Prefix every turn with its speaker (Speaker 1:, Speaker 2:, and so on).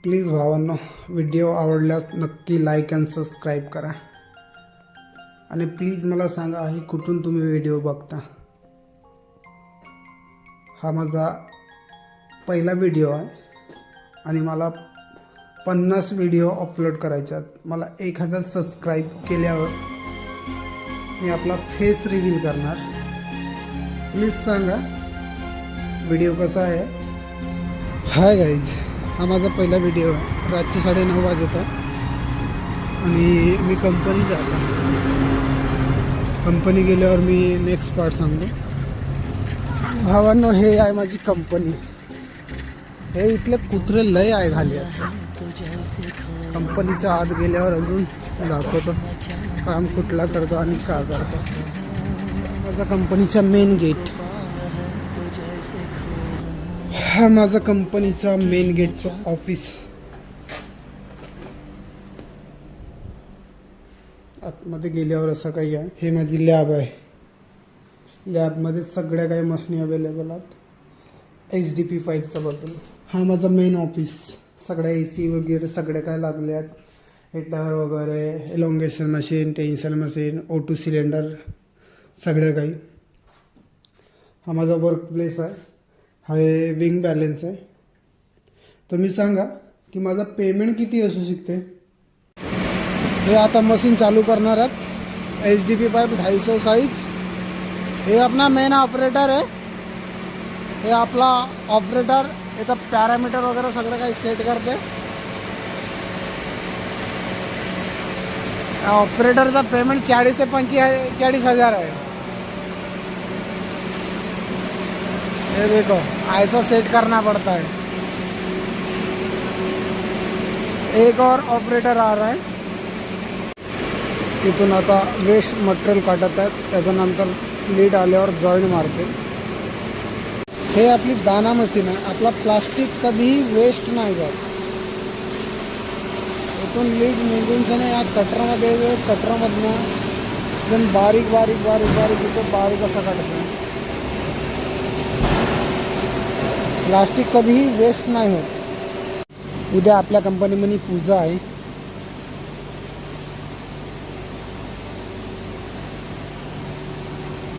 Speaker 1: Please भावांनो, video आवडल्यास नक्की लाईक अँड सबस्क्राईब करा. आणि प्लीज मला सांगा ही कुठून तुम्ही व्हिडिओ बघता. हा माझा पहिला व्हिडिओ आहे आणि मला 50 व्हिडिओ अपलोड करायचे आहेत. मला 1000 सबस्क्राईब केल्यावर मी आपला फेस रिव्हील करणार. प्लीज सांगा व्हिडिओ कसा आहे. हाय गाईज, हा माझा पहिला व्हिडिओ आहे. रातचे 9:30 वाजत आहे आणि मी कंपनी जातो. कंपनी गेल्यावर मी नेक्स्ट पार्ट सांगतो. भावांनो, हे आहे माझी कंपनी. हे इथले कुत्रे लय आहे खाली. कंपनीच्या आत गेल्यावर अजून दाखवतो काम कुठला करतो आणि का करतो. माझा कंपनीचा मेन गेट. हा माझा कंपनीचा मेन गेटचा ऑफिस. आतमध्ये गेल्यावर असं काही आहे. हे माझी लॅब आहे. लॅबमध्ये सगळ्या काही मशीनी अवेलेबल आहेत. HDP पाईपचा बद्दल. हा माझा मेन ऑफिस. सगळ्या AC वगैरे सगळे काय लागले आहेत. हिटर वगैरे, elongation machine, tension machine, O2 cylinder, सगळं काही. हा माझा वर्क प्लेस आहे. हा विंग बॅलन्स आहे. तुम्ही सांगा की माझा पेमेंट किती असू शकते. हे आता मशीन चालू करणार आहेत. HDP pipe 250 size. हे अपना मेन ऑपरेटर आहे. हे आपला ऑपरेटर इथं पॅरामीटर वगैरे सगळं काही सेट करते. ऑपरेटरचा पेमेंट 40 ते 45 हजार आहे. ये देखो, ऐसा सेट करना पड़ता है. एक और ऑपरेटर आ रहा है. तिथून आता वेस्ट मटेरियल काढत आहेत. त्याच्यानंतर लीड आल्यावर जॉईंट मारते. हे आपली दाना मशीन आहे. आपला प्लास्टिक कधीही वेस्ट नाही जात. इथून लीड निघून नाही या कटरमध्ये. कटरमधनं एकदम बारीक बारीक बारीक बारीक इथं बारीक असं काढतं. प्लास्टिक कधीही वेस्ट नाही होत. उद्या आपल्या कंपनीमध्ये पूजा आहे.